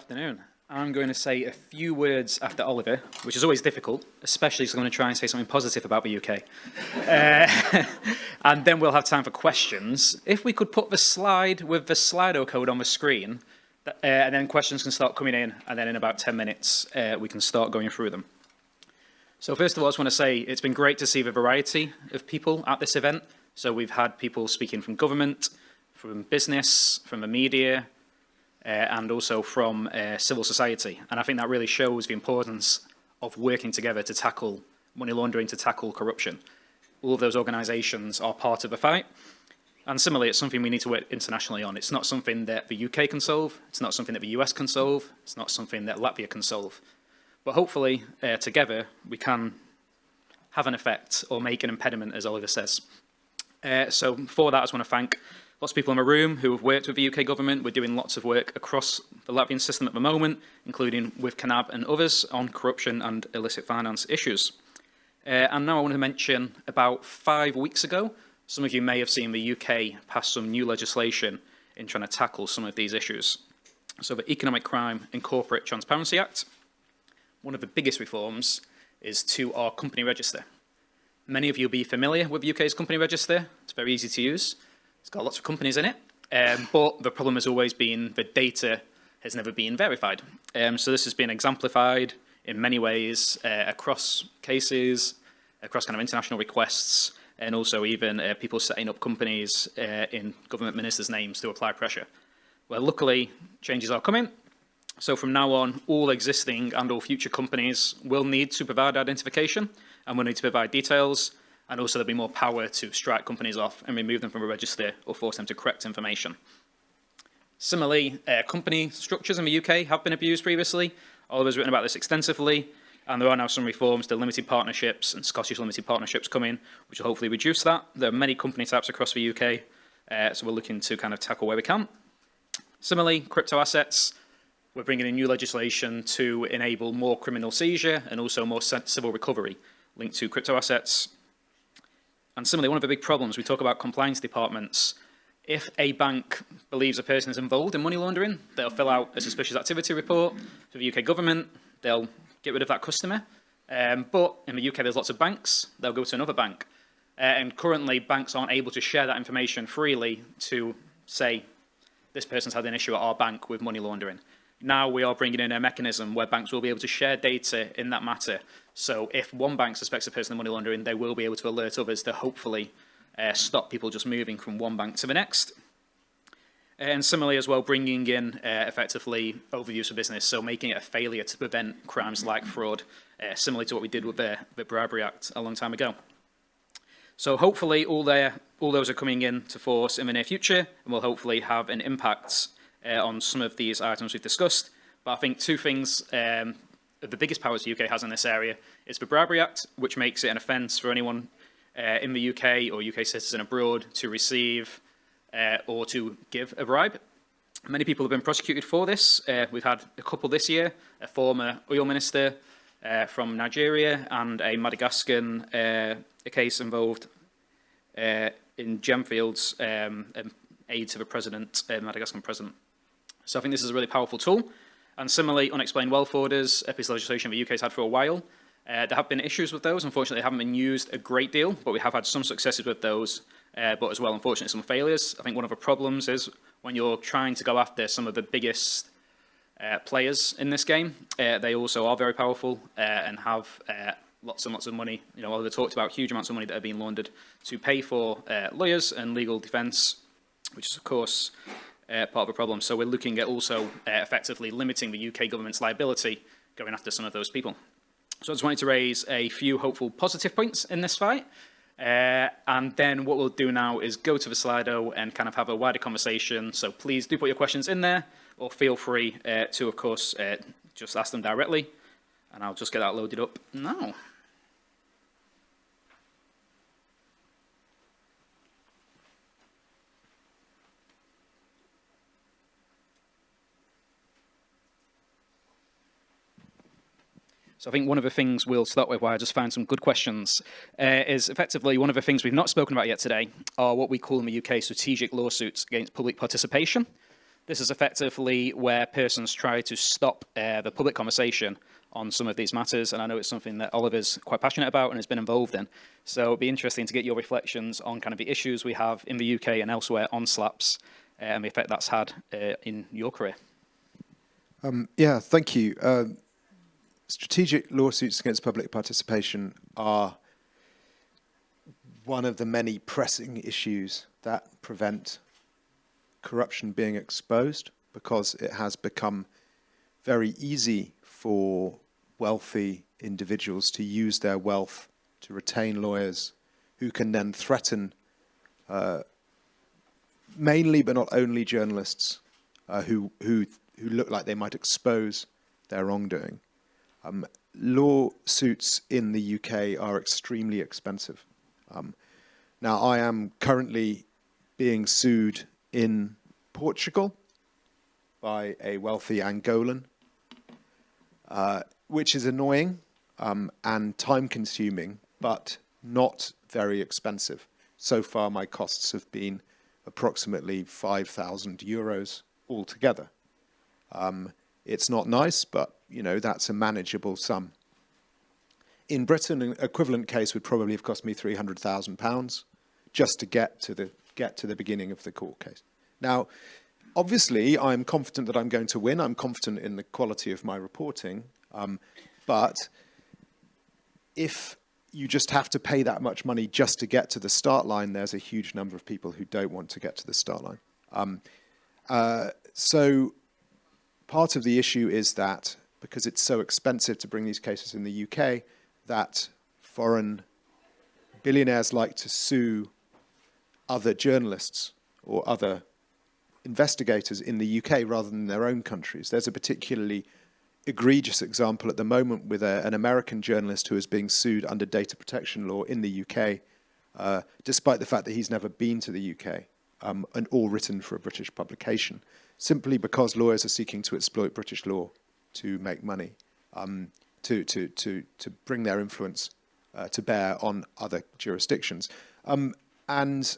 afternoon. I'm going to say a few words after Oliver, which is always difficult, especially because I'm going to try and say something positive about the UK. And then we'll have time for questions. If we could put the slide with the Slido code on the screen, and then questions can start coming in, and then in about 10 minutes, we can start going through them. So first of all, I just want to say it's been great to see the variety of people at this event. So we've had people speaking from government, from business, from the media, and also from civil society. And I think that really shows the importance of working together to tackle money laundering, to tackle corruption. All of those organisations are part of the fight. And similarly, it's something we need to work internationally on. It's not something that the UK can solve. It's not something that the US can solve. It's not something that Latvia can solve. But hopefully, together, we can have an effect or make an impediment, as Oliver says. So for that, I just want to thank lots of people in the room who have worked with the UK government. We're doing lots of work across the Latvian system at the moment, including with KNAB and others on corruption and illicit finance issues. And now I want to mention about 5 weeks ago, some of you may have seen the UK pass some new legislation in trying to tackle some of these issues. So the Economic Crime and Corporate Transparency Act, one of the biggest reforms is to our company register. Many of you will be familiar with the UK's company register. It's very easy to use. It's got lots of companies in it, but the problem has always been the data has never been verified. So this has been exemplified in many ways across cases, across kind of international requests, and also even people setting up companies in government ministers' names to apply pressure. Well, luckily, changes are coming. So from now on, all existing and all future companies will need to provide identification and will need to provide details. And also there'll be more power to strike companies off and remove them from a register or force them to correct information. Similarly, company structures in the UK have been abused previously. Oliver's written about this extensively, and there are now some reforms to limited partnerships and Scottish limited partnerships coming, which will hopefully reduce that. There are many company types across the UK, so we're looking to kind of tackle where we can. Similarly, crypto assets, we're bringing in new legislation to enable more criminal seizure and also more civil recovery linked to crypto assets. And similarly, one of the big problems, we talk about compliance departments. If a bank believes a person is involved in money laundering, they'll fill out a suspicious activity report to the UK government. They'll get rid of that customer. But in the UK, there's lots of banks. They'll go to another bank. And currently, banks aren't able to share that information freely to say, this person's had an issue at our bank with money laundering. Now we are bringing in a mechanism where banks will be able to share data in that matter. So if one bank suspects a person of money laundering, they will be able to alert others to hopefully stop people just moving from one bank to the next. And similarly as well, bringing in effectively overuse of business, so making it a failure to prevent crimes like fraud, similar to what we did with the Bribery Act a long time ago. So hopefully all those are coming into force in the near future and will hopefully have an impact on some of these items we've discussed. But I think two things, the biggest powers the UK has in this area is the Bribery Act, which makes it an offence for anyone in the UK or UK citizen abroad to receive or to give a bribe. Many people have been prosecuted for this. We've had a couple this year, a former oil minister from Nigeria and a Madagascan a case involved in Gemfield's aid to the president, Madagascan president. So I think this is a really powerful tool. And similarly, unexplained wealth orders, a piece of legislation the UK's had for a while. There have been issues with those. Unfortunately, they haven't been used a great deal, but we have had some successes with those, but as well, unfortunately, some failures. I think one of the problems is when you're trying to go after some of the biggest players in this game, they also are very powerful and have lots and lots of money. You know, Oliver talked about huge amounts of money that are being laundered to pay for lawyers and legal defence, which is, of course, part of the problem. So we're looking at also effectively limiting the UK government's liability going after some of those people. So I just wanted to raise a few hopeful positive points in this fight. And then what we'll do now is go to the Slido and kind of have a wider conversation. So please do put your questions in there, or feel free to, of course, just ask them directly. And I'll just get that loaded up now. So I think one of the things we'll start with, where I just found some good questions, is effectively one of the things we've not spoken about yet today are what we call in the UK strategic lawsuits against public participation. This is effectively where persons try to stop the public conversation on some of these matters, and I know it's something that Oliver's quite passionate about and has been involved in. So it'd be interesting to get your reflections on kind of the issues we have in the UK and elsewhere on SLAPs and the effect that's had in your career. Yeah, thank you. Strategic lawsuits against public participation are one of the many pressing issues that prevent corruption being exposed, because it has become very easy for wealthy individuals to use their wealth to retain lawyers who can then threaten mainly but not only journalists who look like they might expose their wrongdoing. Lawsuits in the UK are extremely expensive. Now, I am currently being sued in Portugal by a wealthy Angolan, which is annoying and time-consuming, but not very expensive. So far, my costs have been approximately 5,000 euros altogether. It's not nice, but that's a manageable sum. In Britain, an equivalent case would probably have cost me £300,000 just to get to the beginning of the court case. Now, obviously, I'm confident that I'm going to win. I'm confident in the quality of my reporting. But if you just have to pay that much money just to get to the start line, there's a huge number of people who don't want to get to the start line. So part of the issue is that because it's so expensive to bring these cases in the UK, that foreign billionaires like to sue other journalists or other investigators in the UK rather than their own countries. There's a particularly egregious example at the moment with an American journalist who is being sued under data protection law in the UK, despite the fact that he's never been to the UK and all written for a British publication, simply because lawyers are seeking to exploit British law to make money, to bring their influence to bear on other jurisdictions. And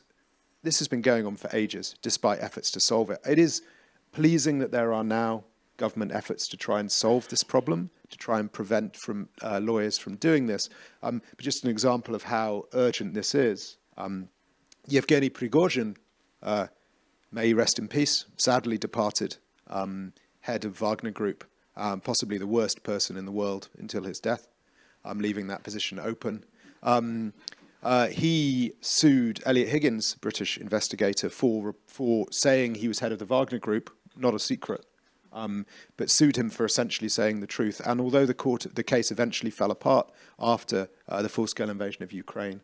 this has been going on for ages, despite efforts to solve it. It is pleasing that there are now government efforts to try and solve this problem, to try and prevent lawyers from doing this. But just an example of how urgent this is. Yevgeny Prigozhin, may he rest in peace, sadly departed, head of Wagner Group, possibly the worst person in the world until his death, leaving that position open. He sued Elliot Higgins, British investigator, for saying he was head of the Wagner Group, not a secret, but sued him for essentially saying the truth. And although the case eventually fell apart after the full-scale invasion of Ukraine,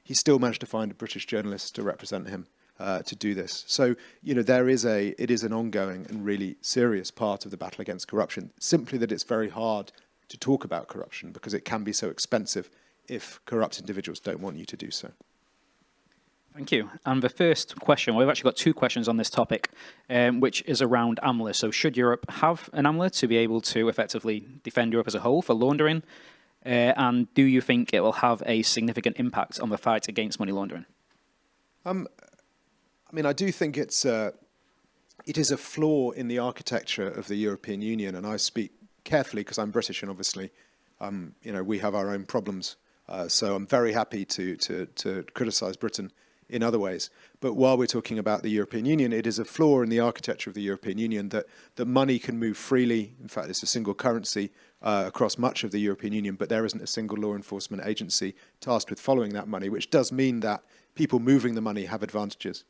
he still managed to find a British journalist to represent him to do this. So, it is an ongoing and really serious part of the battle against corruption, simply that it's very hard to talk about corruption because it can be so expensive if corrupt individuals don't want you to do so. Thank you. And the first question, we've actually got two questions on this topic, which is around AMLA. So should Europe have an AMLA to be able to effectively defend Europe as a whole for laundering? And do you think it will have a significant impact on the fight against money laundering? I do think it is a flaw in the architecture of the European Union, and I speak carefully because I'm British, and obviously, we have our own problems. So I'm very happy to criticise Britain in other ways. But while we're talking about the European Union, it is a flaw in the architecture of the European Union that money can move freely. In fact, it's a single currency across much of the European Union, but there isn't a single law enforcement agency tasked with following that money, which does mean that people moving the money have advantages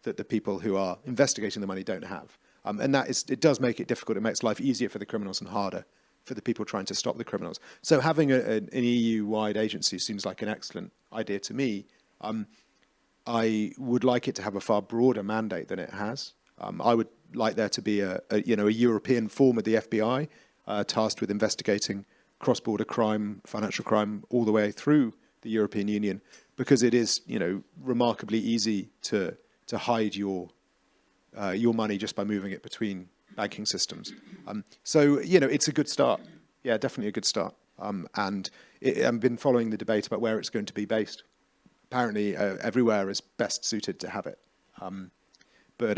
that the people who are investigating the money don't have. And it does make it difficult. It makes life easier for the criminals and harder for the people trying to stop the criminals. So having an EU-wide agency seems like an excellent idea to me. I would like it to have a far broader mandate than it has. I would like there to be a European form of the FBI tasked with investigating cross-border crime, financial crime, all the way through the European Union, because it is, remarkably easy to hide your money just by moving it between banking systems. It's a good start. Yeah, definitely a good start. I've been following the debate about where it's going to be based. Apparently, everywhere is best suited to have it. but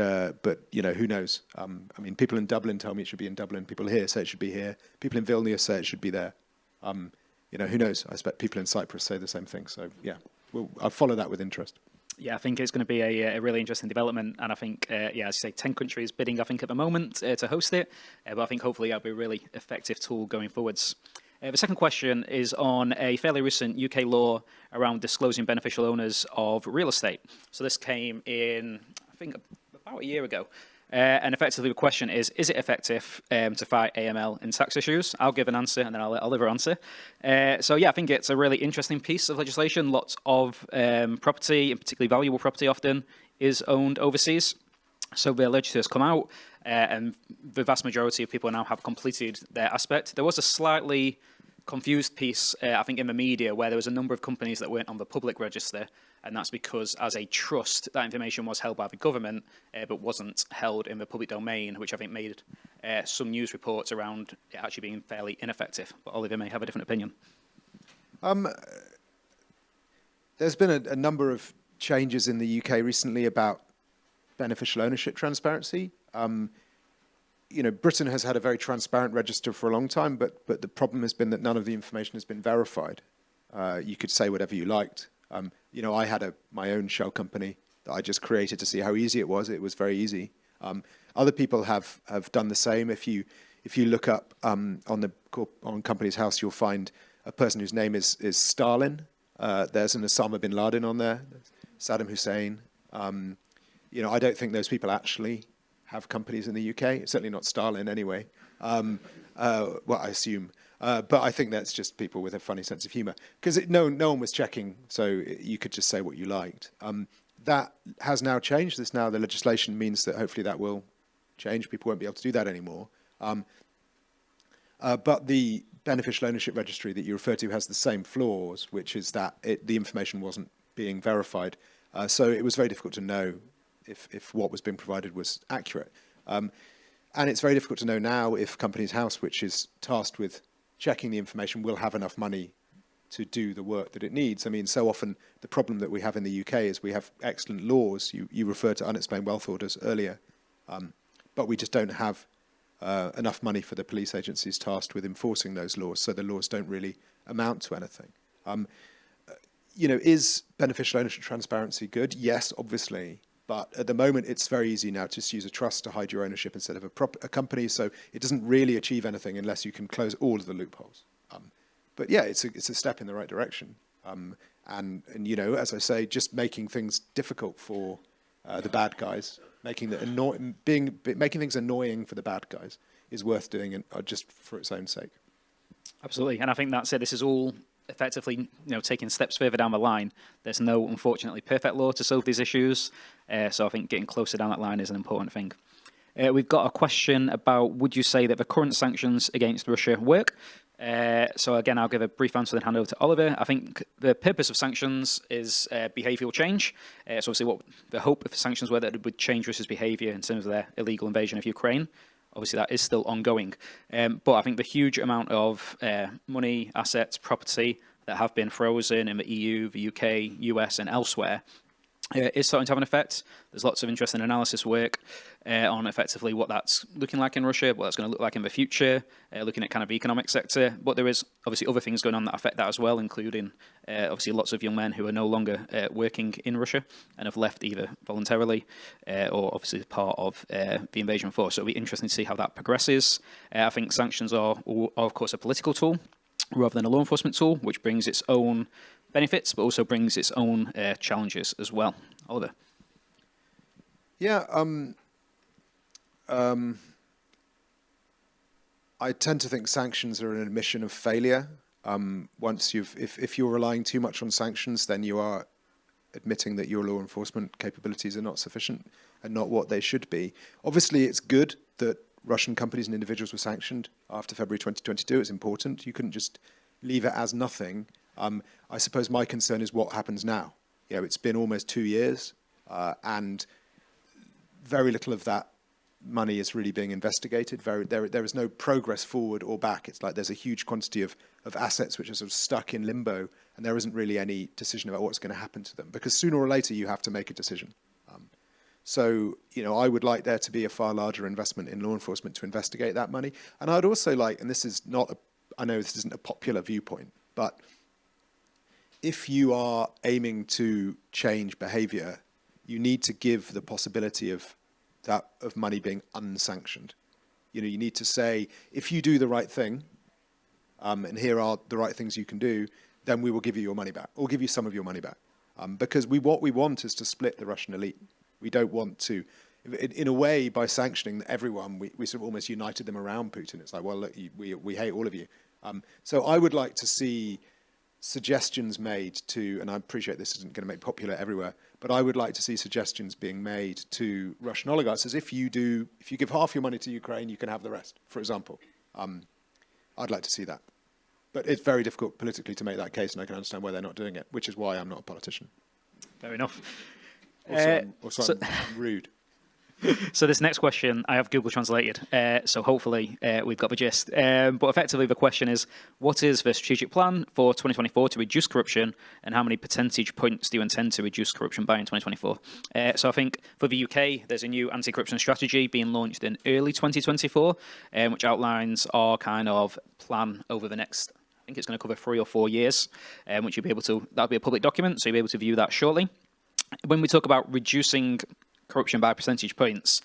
who knows? I mean, people in Dublin tell me it should be in Dublin. People here say it should be here. People in Vilnius say it should be there. Who knows? I expect people in Cyprus say the same thing. So yeah, I'll follow that with interest. Yeah, I think it's going to be a really interesting development, and I think, as you say, 10 countries bidding, I think, at the moment to host it, but I think hopefully that'll be a really effective tool going forwards. The second question is on a fairly recent UK law around disclosing beneficial owners of real estate. So this came in, I think, about a year ago. And effectively the question is it effective to fight AML in tax issues? I'll give an answer and then I'll let Oliver answer. So yeah, I think it's a really interesting piece of legislation. Lots of property, and particularly valuable property often, is owned overseas. So the legislature has come out and the vast majority of people now have completed their aspect. There was a slightly confused piece, I think, in the media where there was a number of companies that weren't on the public register, and that's because as a trust, that information was held by the government, but wasn't held in the public domain, which I think made some news reports around it actually being fairly ineffective. But Oliver may have a different opinion. There's been a number of changes in the UK recently about beneficial ownership transparency. Britain has had a very transparent register for a long time, but the problem has been that none of the information has been verified. You could say whatever you liked. I had my own shell company that I just created to see how easy it was. It was very easy. Other people have done the same. If you look up on Companies House, you'll find a person whose name is Stalin. There's an Osama bin Laden on there, Saddam Hussein. I don't think those people actually have companies in the UK. Certainly not Stalin anyway. I assume. But I think that's just people with a funny sense of humour. Because no one was checking, so you could just say what you liked. That has now changed. The legislation means that hopefully that will change. People won't be able to do that anymore. But the beneficial ownership registry that you refer to has the same flaws, which is that the information wasn't being verified. So it was very difficult to know if what was being provided was accurate. And it's very difficult to know now if Companies House, which is tasked with checking the information, will have enough money to do the work that it needs. I mean, so often the problem that we have in the UK is we have excellent laws. You referred to unexplained wealth orders earlier, but we just don't have enough money for the police agencies tasked with enforcing those laws, so the laws don't really amount to anything. Is beneficial ownership transparency good? Yes, obviously. But at the moment, it's very easy now to just use a trust to hide your ownership instead of a company. So it doesn't really achieve anything unless you can close all of the loopholes. But yeah, it's a step in the right direction. And as I say, just making things difficult for the bad guys, making things annoying for the bad guys is worth doing, just for its own sake. Absolutely, and I think that's it. This is all effectively, taking steps further down the line. There's no, unfortunately, perfect law to solve these issues. So I think getting closer down that line is an important thing. We've got a question about, would you say that the current sanctions against Russia work? So again, I'll give a brief answer and hand over to Oliver. I think the purpose of sanctions is behavioural change. So obviously what the hope of the sanctions were that it would change Russia's behaviour in terms of their illegal invasion of Ukraine. Obviously, that is still ongoing. But I think the huge amount of money, assets, property that have been frozen in the EU, the UK, US, and elsewhere is starting to have an effect. There's lots of interesting analysis work on effectively what that's looking like in Russia, what that's going to look like in the future, looking at kind of the economic sector. But there is obviously other things going on that affect that as well, including obviously lots of young men who are no longer working in Russia and have left either voluntarily or obviously as part of the invasion force. So it'll be interesting to see how that progresses. I think sanctions are of course, a political tool rather than a law enforcement tool, which brings its own benefits, but also brings its own challenges as well. Oliver. Yeah, I tend to think sanctions are an admission of failure. If you're relying too much on sanctions, then you are admitting that your law enforcement capabilities are not sufficient and not what they should be. Obviously, it's good that Russian companies and individuals were sanctioned after February 2022. It's important. You couldn't just leave it as nothing. I suppose my concern is what happens now. It's been almost 2 years, and very little of that money is really being investigated. There is no progress forward or back. It's like there's a huge quantity of assets which are sort of stuck in limbo, and there isn't really any decision about what's going to happen to them, because sooner or later you have to make a decision. So, I would like there to be a far larger investment in law enforcement to investigate that money. And I'd also like, and this is not, I know this isn't a popular viewpoint, but if you are aiming to change behavior, you need to give the possibility of money being unsanctioned. You need to say, if you do the right thing, and here are the right things you can do, then we will give you your money back, or give you some of your money back. Because what we want is to split the Russian elite. We don't want to, in a way, by sanctioning everyone, we sort of almost united them around Putin. It's like, well, look, we hate all of you. So I would like to see suggestions made to, and I appreciate this isn't going to make popular everywhere, but I would like to see suggestions being made to Russian oligarchs as if you give half your money to Ukraine, you can have the rest, for example. I'd like to see that. But it's very difficult politically to make that case, and I can understand why they're not doing it, which is why I'm not a politician. Fair enough. Also, I'm rude. So this next question I have Google translated, so hopefully we've got the gist. But effectively the question is, what is the strategic plan for 2024 to reduce corruption, and how many percentage points do you intend to reduce corruption by in 2024? So I think for the UK, there's a new anti-corruption strategy being launched in early 2024, which outlines our kind of plan over the next, I think it's going to cover 3 or 4 years, which you'll be able to, that'll be a public document, so you'll be able to view that shortly. When we talk about reducing corruption by percentage points,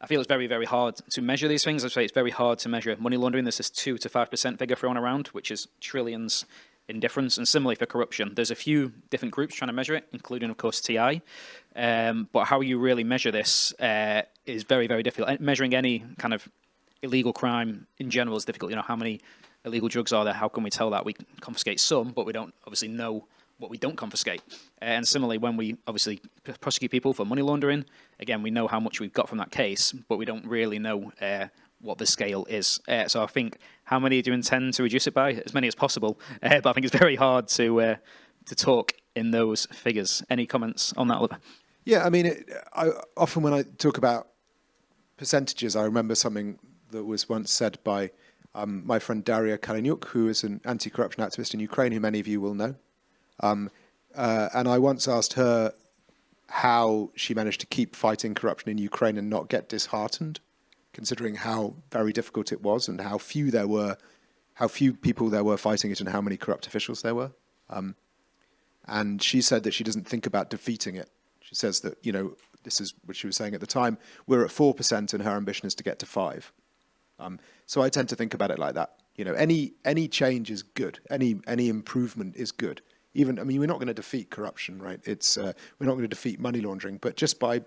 I feel it's very, very hard to measure these things. I'd say it's very hard to measure money laundering. There's this 2 to 5% figure thrown around, which is trillions in difference. And similarly for corruption, there's a few different groups trying to measure it, including, of course, TI. But how you really measure this is very, very difficult. Measuring any kind of illegal crime in general is difficult. How many illegal drugs are there? How can we tell that? We confiscate some, but we don't obviously know what we don't confiscate. And similarly, when we obviously prosecute people for money laundering, again, we know how much we've got from that case, but we don't really know what the scale is. So I think, how many do you intend to reduce it by? As many as possible. But I think it's very hard to talk in those figures. Any comments on that, Oliver? Yeah, I mean, often when I talk about percentages, I remember something that was once said by my friend Daria Kaleniuk, who is an anti-corruption activist in Ukraine, who many of you will know. And I once asked her how she managed to keep fighting corruption in Ukraine and not get disheartened, considering how very difficult it was and how few people there were fighting it and how many corrupt officials there were. And she said that she doesn't think about defeating it. She says that, this is what she was saying at the time, we're at 4% and her ambition is to get to 5%. So I tend to think about it like that. Any change is good. Any improvement is good. We're not going to defeat corruption, right? We're not going to defeat money laundering, but just by,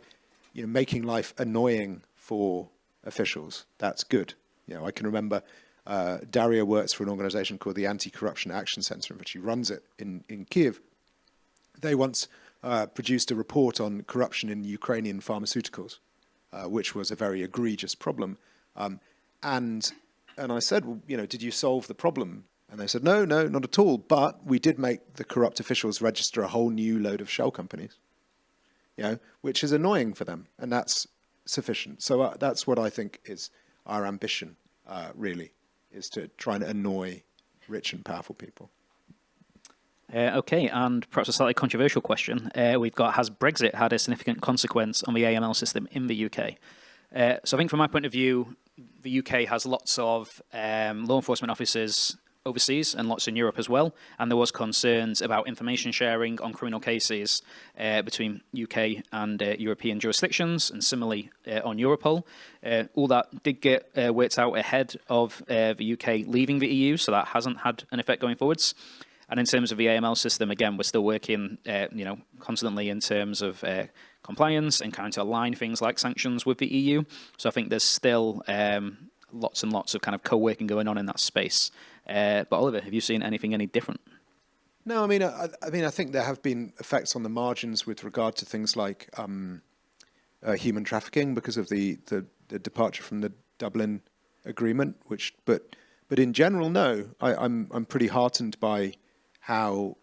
making life annoying for officials, that's good. I can remember Daria works for an organization called the Anti-Corruption Action Center, in which she runs it in Kiev. They once produced a report on corruption in Ukrainian pharmaceuticals, which was a very egregious problem. And I said, well, did you solve the problem? And they said, no, not at all. But we did make the corrupt officials register a whole new load of shell companies, which is annoying for them. And that's sufficient. So that's what I think is our ambition, really, is to try and annoy rich and powerful people. Okay, and perhaps a slightly controversial question. We've got, has Brexit had a significant consequence on the AML system in the UK? So I think from my point of view, the UK has lots of law enforcement officers overseas and lots in Europe as well, and there was concerns about information sharing on criminal cases between UK and European jurisdictions, and similarly on Europol. All that did get worked out ahead of the UK leaving the EU, so that hasn't had an effect going forwards. And in terms of the AML system, again, we're still working, constantly in terms of compliance and kind of align things like sanctions with the EU. So I think there's still lots and lots of kind of co-working going on in that space. But Oliver, have you seen anything any different? No, I think there have been effects on the margins with regard to things like human trafficking because of the departure from the Dublin Agreement. But in general, no. I'm pretty heartened by how,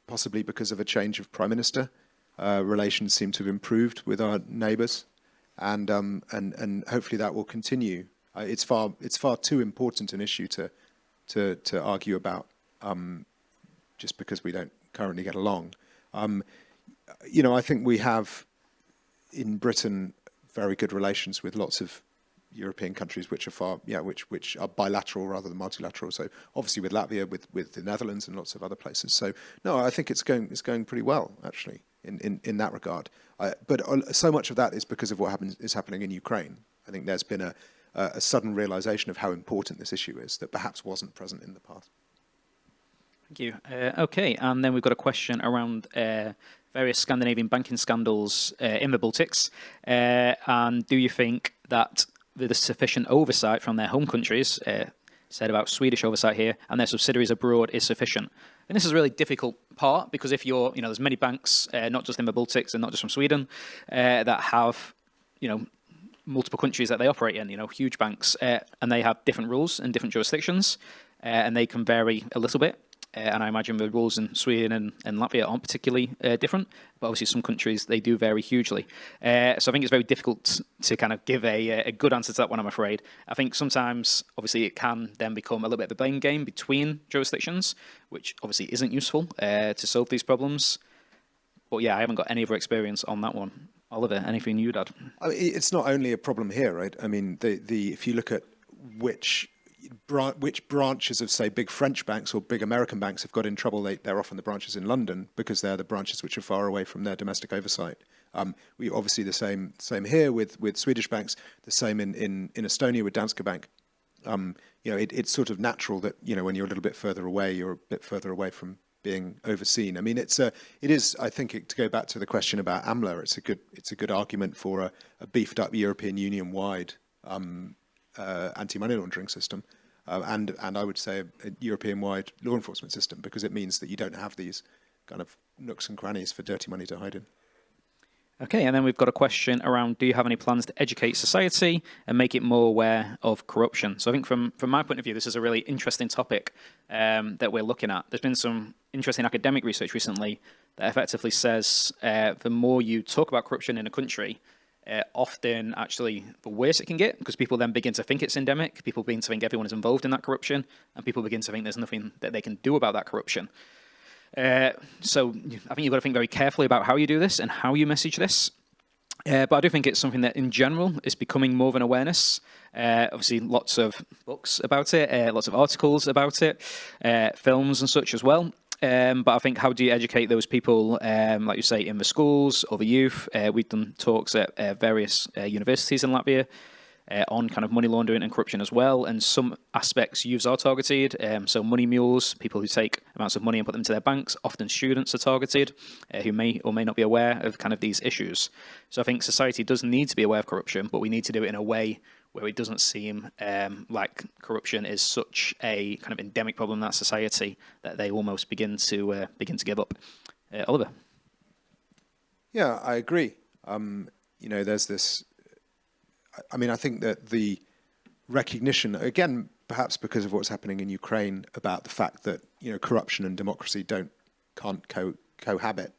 possibly because of a change of prime minister, relations seem to have improved with our neighbours, and hopefully that will continue. It's far too important an issue to argue about just because we don't currently get along. I think we have, in Britain, very good relations with lots of European countries which are which are bilateral rather than multilateral. So obviously with Latvia, with the Netherlands and lots of other places. So no, I think it's going pretty well actually in that regard. But so much of that is because of what is happening in Ukraine. I think there's been a sudden realization of how important this issue is that perhaps wasn't present in the past. Thank you. Okay, and then we've got a question around various Scandinavian banking scandals in the Baltics. And do you think that there's sufficient oversight from their home countries, said about Swedish oversight here, and their subsidiaries abroad is sufficient? And this is a really difficult part because if there's many banks, not just in the Baltics and not just from Sweden, that have, multiple countries that they operate in, huge banks, and they have different rules in different jurisdictions, and they can vary a little bit. And I imagine the rules in Sweden and Latvia aren't particularly different, but obviously some countries, they do vary hugely. So I think it's very difficult to kind of give a good answer to that one, I'm afraid. I think sometimes, obviously, it can then become a little bit of a blame game between jurisdictions, which obviously isn't useful to solve these problems. But yeah, I haven't got any other experience on that one. Oliver, anything you'd add? I mean, it's not only a problem here, right? I mean, if you look at which branches of, say, big French banks or big American banks have got in trouble, they're often the branches in London because they're the branches which are far away from their domestic oversight. We obviously the same here with Swedish banks, the same in Estonia with Danske Bank. It's sort of natural that when you're a little bit further away, you're a bit further away from being overseen. I mean, it is. I think to go back to the question about AMLA, it's a good argument for a beefed up European Union wide anti-money laundering system, and I would say a European-wide law enforcement system, because it means that you don't have these kind of nooks and crannies for dirty money to hide in. Okay, and then we've got a question around, do you have any plans to educate society and make it more aware of corruption? So I think from my point of view, this is a really interesting topic that we're looking at. There's been some interesting academic research recently that effectively says the more you talk about corruption in a country, often actually the worse it can get, because people then begin to think it's endemic, people begin to think everyone is involved in that corruption, and people begin to think there's nothing that they can do about that corruption. So I think you've got to think very carefully about how you do this and how you message this. But I do think it's something that in general is becoming more of an awareness. Obviously, lots of books about it, lots of articles about it, films and such as well. But I think, how do you educate those people, like you say, in the schools or the youth? We've done talks at various universities in Latvia on kind of money laundering and corruption as well. And some aspects youths are targeted. So money mules, people who take amounts of money and put them into their banks. Often students are targeted who may or may not be aware of kind of these issues. So I think society does need to be aware of corruption, but we need to do it in a way where it doesn't seem like corruption is such a kind of endemic problem in that society that they almost begin to give up. Oliver? Yeah, I agree. There's this. I mean, I think that the recognition, again, perhaps because of what's happening in Ukraine, about the fact that corruption and democracy can't cohabit.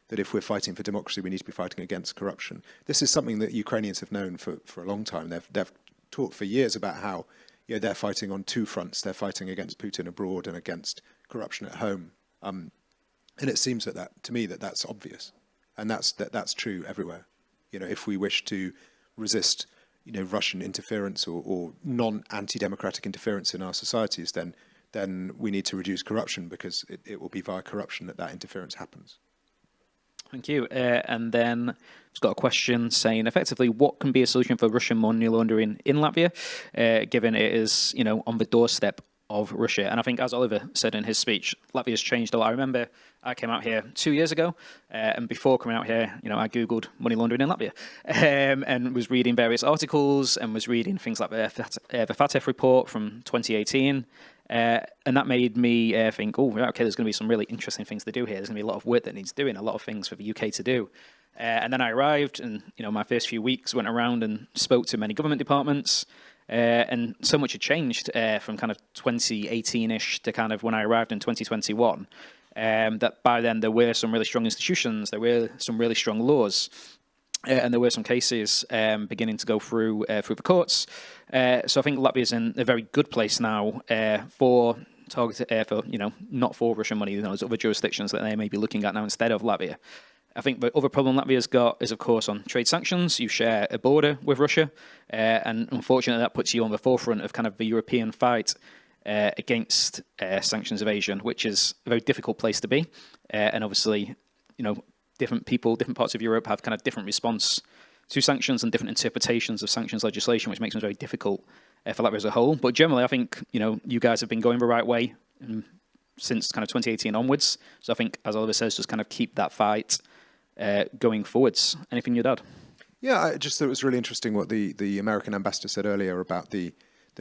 That if we're fighting for democracy, we need to be fighting against corruption. This is something that Ukrainians have known for a long time. They've talked for years about how they're fighting on two fronts. They're fighting against Putin abroad and against corruption at home. And it seems to me that's obvious, and that's true everywhere. If we wish to resist Russian interference or non-anti-democratic interference in our societies, then we need to reduce corruption, because it will be via corruption that interference happens. Thank you. And then it's got a question saying, effectively, what can be a solution for Russian money laundering in Latvia, given it is, on the doorstep of Russia? And I think, as Oliver said in his speech, Latvia's changed a lot. I remember I came out here 2 years ago, and before coming out here, I Googled money laundering in Latvia, and was reading various articles and was reading things like the FATF report from 2018. And that made me think, okay, there's going to be some really interesting things to do here. There's going to be a lot of work that needs doing, a lot of things for the UK to do. And then I arrived, and my first few weeks went around and spoke to many government departments, and so much had changed from kind of 2018-ish to kind of when I arrived in 2021. That by then there were some really strong institutions, there were some really strong laws. And there were some cases beginning to go through the courts. So I think Latvia's in a very good place now for not for Russian money. There's other jurisdictions that they may be looking at now instead of Latvia. I think the other problem Latvia's got is, of course, on trade sanctions. You share a border with Russia, and unfortunately that puts you on the forefront of kind of the European fight against sanctions evasion, which is a very difficult place to be. And obviously, different people, different parts of Europe have kind of different response to sanctions and different interpretations of sanctions legislation, which makes them very difficult for Latvia as a whole. But generally, I think, you guys have been going the right way since kind of 2018 onwards. So I think, as Oliver says, just kind of keep that fight going forwards. Anything you'd add? Yeah, I just thought it was really interesting what the American ambassador said earlier about the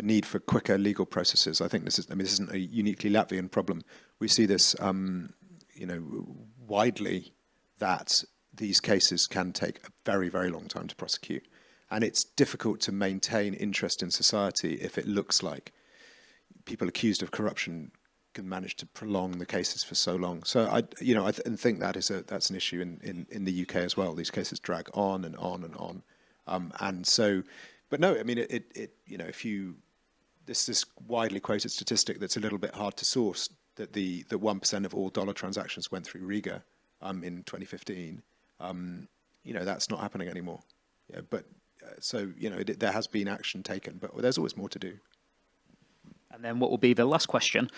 need for quicker legal processes. I think this isn't a uniquely Latvian problem. We see this, widely, that these cases can take a very, very long time to prosecute. And it's difficult to maintain interest in society if it looks like people accused of corruption can manage to prolong the cases for so long. So I think that's an issue in the UK as well. These cases drag on and on and on, and so. But no, I mean this widely quoted statistic that's a little bit hard to source, that 1% of all dollar transactions went through Riga in 2015. That's not happening anymore. Yeah, but there has been action taken, but there's always more to do. And then what will be the last question?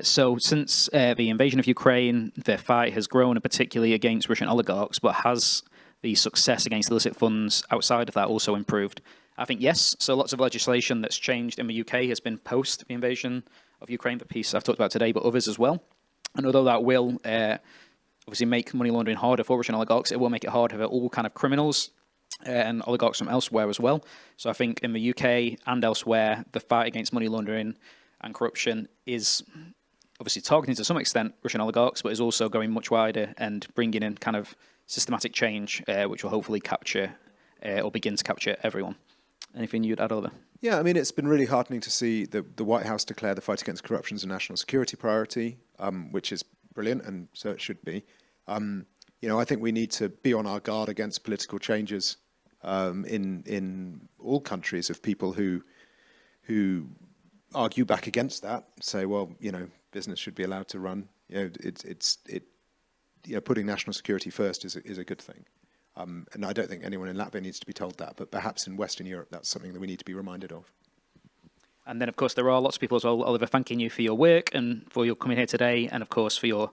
So since the invasion of Ukraine, the fight has grown, particularly against Russian oligarchs, but has the success against illicit funds outside of that also improved? I think yes. So lots of legislation that's changed in the UK has been post the invasion of Ukraine, the piece I've talked about today, but others as well. And although that will obviously make money laundering harder for Russian oligarchs, it will make it harder for all kind of criminals and oligarchs from elsewhere as well. So I think in the UK and elsewhere, the fight against money laundering and corruption is obviously targeting to some extent Russian oligarchs, but is also going much wider and bringing in kind of systematic change, which will hopefully capture or begin to capture everyone. Anything you'd add, Oliver? Yeah, I mean, it's been really heartening to see the White House declare the fight against corruption as a national security priority, which is brilliant, and so it should be. I think we need to be on our guard against political changes in all countries of people who argue back against that, say, well, business should be allowed to run. Putting national security first is a good thing. And I don't think anyone in Latvia needs to be told that, but perhaps in Western Europe, that's something that we need to be reminded of. And then, of course, there are lots of people as well, Oliver, thanking you for your work and for your coming here today, and, of course, for your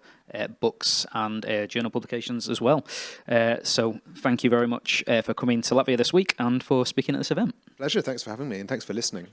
books and journal publications as well. So thank you very much for coming to Latvia this week and for speaking at this event. Pleasure. Thanks for having me, and thanks for listening.